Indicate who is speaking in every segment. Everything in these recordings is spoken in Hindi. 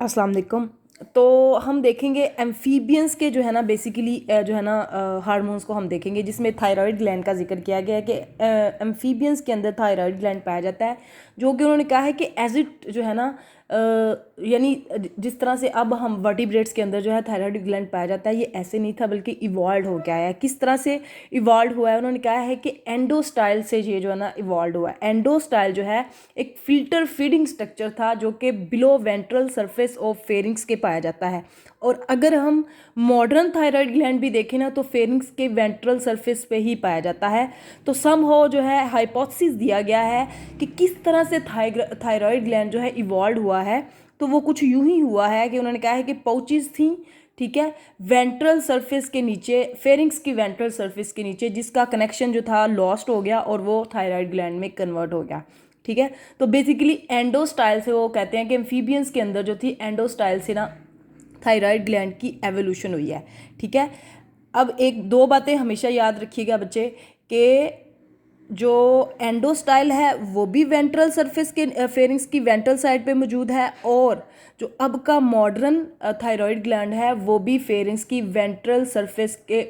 Speaker 1: अस्सलाम वालेकुम। तो हम देखेंगे एम्फीबियंस के जो है ना बेसिकली जो है ना हार्मोन्स को हम देखेंगे, जिसमें थायराइड ग्लैंड का जिक्र किया गया है कि एम्फीबियंस के अंदर थायराइड ग्लैंड पाया जाता है, जो कि उन्होंने कहा है कि एज इट जो है ना यानी जिस तरह से अब हम वर्टिब्रेट्स के अंदर जो है थायराइड ग्लैंड पाया जाता है, ये ऐसे नहीं था बल्कि इवॉल्व हो गया है। किस तरह से इवॉल्व हुआ है? उन्होंने कहा है कि एंडोस्टाइल से ये जो है ना इवॉल्व हुआ है। एंडोस्टाइल जो है एक फिल्टर फीडिंग स्ट्रक्चर था जो कि below ventral surface of pharynx के पाया जाता है। और अगर हम मॉडर्न थायराइड ग्लैंड भी देखें ना, तो फेरिंग्स के वेंट्रल सरफेस पे ही पाया जाता है। तो समहाउ जो है हाइपोथेसिस दिया गया है कि किस तरह से थायराइड ग्लैंड जो है इवॉल्व हुआ है। तो वो कुछ यूं ही हुआ है कि उन्होंने कहा है कि पाउचेस थी, ठीक है, वेंट्रल सरफेस के नीचे, फेरिंग्स की वेंट्रल सरफेस के नीचे, जिसका कनेक्शन जो था लॉस्ट हो गया और वो थायराइड ग्लैंड में कन्वर्ट हो गया। ठीक है, तो बेसिकली एंडोस्टाइल से वो कहते हैं कि एम्फीबियंस के अंदर जो थी एंडोस्टाइल से ना थायराइड ग्लैंड की एवोल्यूशन हुई है। ठीक है, अब एक दो बातें हमेशा याद रखिएगा बच्चे, कि जो एंडोस्टाइल है वो भी वेंट्रल सरफेस के फेरिंग्स की वेंट्रल साइड पे मौजूद है, और जो अब का मॉडर्न थायराइड ग्लैंड है वो भी फेरिंग्स की वेंट्रल सरफेस के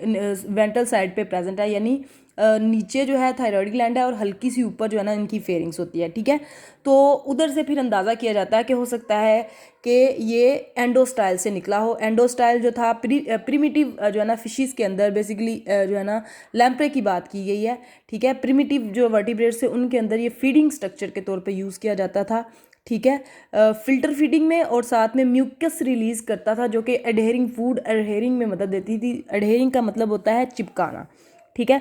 Speaker 1: वेंट्रल साइड पे प्रेजेंट है। यानी नीचे जो है थायराइड ग्लैंड है और हल्की सी ऊपर जो है ना इनकी फेरिंग्स होती है। ठीक है, तो उधर से फिर अंदाज़ा किया जाता है कि हो सकता है कि ये एंडोस्टाइल से निकला हो। एंडोस्टाइल जो था प्रिमिटिव जो है ना फिशीज़ के अंदर बेसिकली जो है ना लैम्प्रे की बात की गई है। ठीक है, प्रिमिटिव जो वर्टिब्रेट्स थे उनके अंदर ये फीडिंग स्ट्रक्चर के तौर पे यूज़ किया जाता था। ठीक है, फिल्टर फीडिंग में, और साथ में म्यूकस रिलीज़ करता था जो कि एडहेरिंग फूड एडहेरिंग में मदद देती थी। एडहेरिंग का मतलब होता है चिपकाना। ठीक है,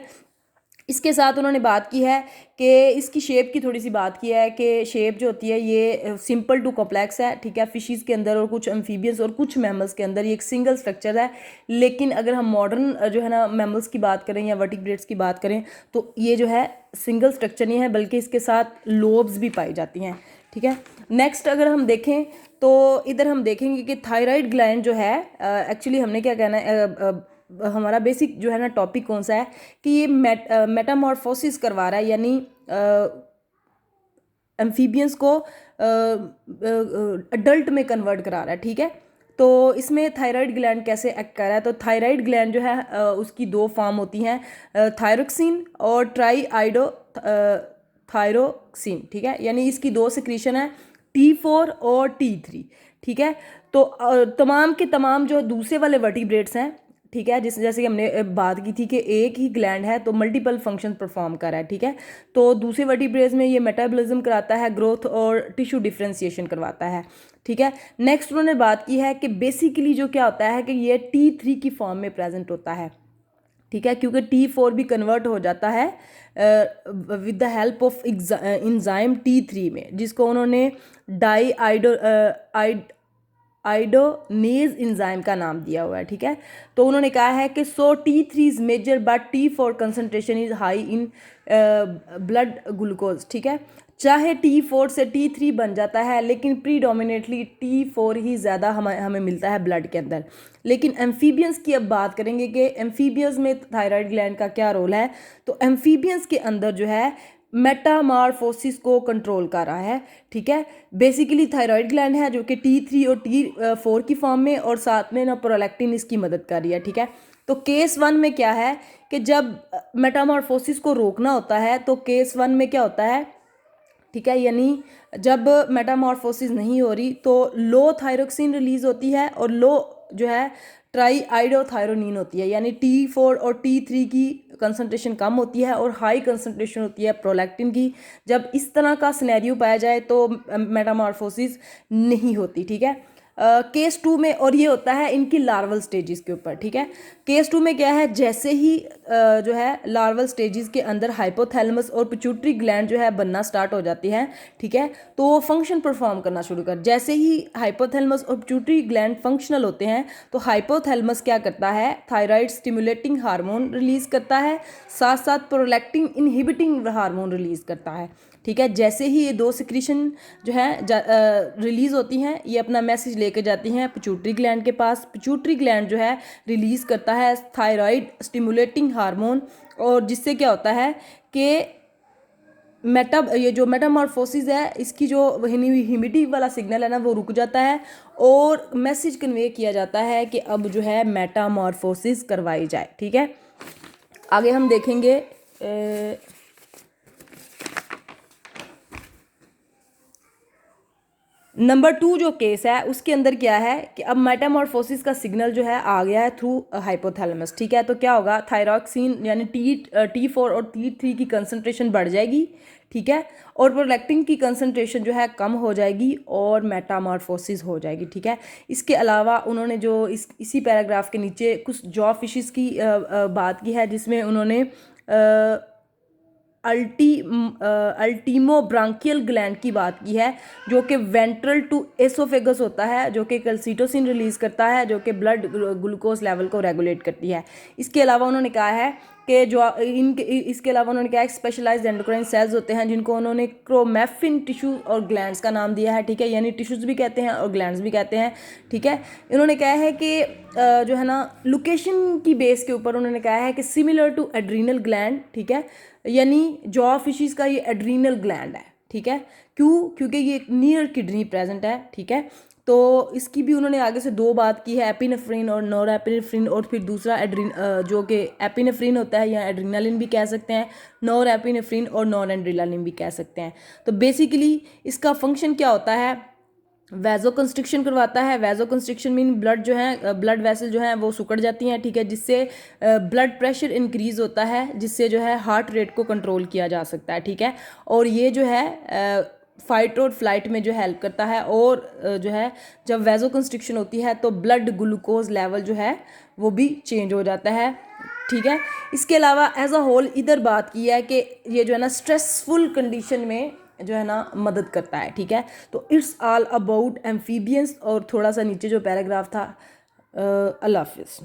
Speaker 1: इसके साथ उन्होंने बात की है कि इसकी शेप की थोड़ी सी बात की है कि शेप जो होती है ये सिंपल टू कॉम्प्लेक्स है। ठीक है, फिशीज़ के अंदर और कुछ एम्फीबियंस और कुछ मैमल्स के अंदर ये एक सिंगल स्ट्रक्चर है। लेकिन अगर हम मॉडर्न जो है ना मैमल्स की बात करें या वर्टिब्रेट्स की बात करें, तो ये जो है सिंगल स्ट्रक्चर नहीं है बल्कि इसके साथ लोब्स भी पाई जाती हैं। ठीक है, नेक्स्ट अगर हम देखें तो इधर हम देखेंगे कि थायराइड ग्लैंड जो है एक्चुअली हमने क्या कहना है, हमारा बेसिक जो है ना टॉपिक कौन सा है कि ये मेटामॉर्फोसिस करवा रहा है, यानी एम्फीबियंस को अडल्ट में कन्वर्ट करा रहा है। ठीक है, तो इसमें थायराइड ग्लैंड कैसे एक्ट कर रहा है? तो थायराइड ग्लैंड जो है उसकी दो फॉर्म होती हैं, थायरोक्सिन और ट्राईआइडो थायरोक्सिन। ठीक है, यानी इसकी दो सिक्रीशन है, T4 और T3। ठीक है, तो तमाम के तमाम जो दूसरे वाले वर्टिब्रेट्स हैं, ठीक है, जैसे कि हमने बात की थी कि एक ही ग्लैंड है तो मल्टीपल फंक्शन परफॉर्म कर रहा है। ठीक है, तो दूसरे वर्टिब्रेट्स में ये मेटाबॉलिज्म कराता है, ग्रोथ और टिश्यू डिफ्रेंसिएशन करवाता है। ठीक है, नेक्स्ट उन्होंने बात की है कि बेसिकली जो क्या होता है कि ये T3 की फॉर्म में प्रेजेंट होता है। ठीक है, क्योंकि T4 भी कन्वर्ट हो जाता है with the help of enzyme T3 में, जिसको उन्होंने डाई आइडोनेज इंजाइम का नाम दिया हुआ है। ठीक है, तो उन्होंने कहा है कि so T3 is major but T4 concentration is high in blood glucose. ठीक है, चाहे T4 से T3 बन जाता है लेकिन प्रीडोमिनेटली T4 ही ज़्यादा हमें मिलता है ब्लड के अंदर। लेकिन एम्फीबियंस की अब बात करेंगे कि एम्फीबियंस में थायराइड ग्लैंड का क्या रोल है। तो एम्फीबियंस के अंदर जो है मेटामॉर्फोसिस को कंट्रोल कर रहा है। ठीक है, बेसिकली थायराइड ग्लैंड है जो कि T3 और T4 की फॉर्म में, और साथ में ना प्रोलैक्टिन इसकी मदद कर रही है। ठीक है, तो केस 1 में क्या है कि जब मेटामॉर्फोसिस को रोकना होता है तो केस 1 में क्या होता है, ठीक है, यानी जब मेटामॉर्फोसिस नहीं हो रही तो लो थायरोक्सिन रिलीज होती है और लो जो है ट्राईआइडोथायरोनिन होती है, यानी T4 और T3 की कंसंट्रेशन कम होती है और हाई कंसंट्रेशन होती है प्रोलैक्टिन की। जब इस तरह का सिनेरियो पाया जाए तो मेटामॉर्फोसिस नहीं होती। ठीक है, केस 2 में, और ये होता है इनकी लार्वल स्टेजेस के ऊपर। ठीक है, केस 2 में क्या है, जैसे ही जो है लार्वल स्टेजेस के अंदर हाइपोथैलेमस और पिट्यूटरी ग्लैंड जो है बनना स्टार्ट हो जाती है। ठीक है, तो वो फंक्शन परफॉर्म करना शुरू कर, जैसे ही हाइपोथैलेमस और पिट्यूटरी ग्लैंड फंक्शनल होते हैं तो हाइपोथैलेमस क्या करता है, थायराइड स्टिमुलेटिंग हार्मोन रिलीज करता है, साथ साथ प्रोलैक्टिन इनहिबिटिंग हार्मोन रिलीज करता है। ठीक है, जैसे ही ये दो सिक्रीशन जो है रिलीज होती हैं, ये अपना मैसेज लेके जाती हैं पिट्यूटरी ग्लैंड के पास। पिट्यूटरी ग्लैंड जो है रिलीज करता है थायराइड स्टिमुलेटिंग हार्मोन, और जिससे क्या होता है कि ये जो मेटामॉर्फोसिस है इसकी जो ह्यूमिडिटी वाला सिग्नल है ना वो रुक जाता है और मैसेज कन्वे किया जाता है कि अब जो है मेटामॉर्फोसिस करवाई जाए। ठीक है, आगे हम देखेंगे नंबर 2 जो केस है उसके अंदर क्या है कि अब मेटामॉर्फोसिस का सिग्नल जो है आ गया है थ्रू हाइपोथैलेमस। ठीक है, तो क्या होगा, थायरॉक्सिन यानी T4 और T3 की कंसंट्रेशन बढ़ जाएगी। ठीक है, और प्रोलैक्टिन की कंसंट्रेशन जो है कम हो जाएगी और मेटामॉर्फोसिस हो जाएगी। ठीक है, इसके अलावा उन्होंने जो इसी पैराग्राफ के नीचे कुछ जॉ फिशेस की बात की है जिसमें उन्होंने अल्टीमो ब्रांकियल ग्लैंड की बात की है जो कि वेंट्रल टू एसोफेगस होता है, जो कि कैल्सिटोसिन रिलीज करता है जो कि ब्लड ग्लूकोज लेवल को रेगुलेट करती है। इसके अलावा उन्होंने कहा है कि जो इसके अलावा उन्होंने कहा स्पेशलाइज्ड एंडोक्राइन सेल्स होते हैं जिनको उन्होंने क्रोमैफिन टिश्यू और ग्लैंड्स का नाम दिया है। ठीक है, यानी टिश्यूज भी कहते हैं और ग्लैंड्स भी कहते हैं। ठीक है, इन्होंने कहा है कि जो है ना लोकेशन की बेस के ऊपर उन्होंने कहा है कि सिमिलर टू एड्रीनल ग्लैंड। ठीक है, यानी जॉ फिशेस का ये एड्रीनल ग्लैंड है। ठीक है, क्योंकि ये नियर किडनी प्रेजेंट है। ठीक है, तो इसकी भी उन्होंने आगे से 2 बात की है, एपिनेफ्रिन और नॉरएपिनेफ्रिन, और फिर दूसरा जो कि एपिनेफ्रिन होता है या एड्रीनालिन भी कह सकते हैं, नॉरएपिनेफ्रिन और नॉरएड्रेनालिन भी कह सकते हैं। तो बेसिकली इसका फंक्शन क्या होता है, वैजो कंस्ट्रिक्शन करवाता है। वैजो कंस्ट्रिक्शन मीन ब्लड जो है ब्लड वेसल जो है वो सिकुड़ जाती हैं। ठीक है, जिससे ब्लड प्रेशर इंक्रीज होता है, जिससे जो है हार्ट रेट को कंट्रोल किया जा सकता है। ठीक है, और ये जो है फाइट और फ्लाइट में जो हेल्प करता है, और जो है जब वैजो कंस्ट्रिक्शन होती है तो ब्लड ग्लूकोज लेवल जो है वो भी चेंज हो जाता है। ठीक है, इसके अलावा एज अ होल इधर बात की है कि ये जो है ना स्ट्रेसफुल कंडीशन में जो है ना मदद करता है। ठीक है, तो इट्स ऑल अबाउट एम्फीबियंस, और थोड़ा सा नीचे जो पैराग्राफ था। अल्लाह हाफिज़।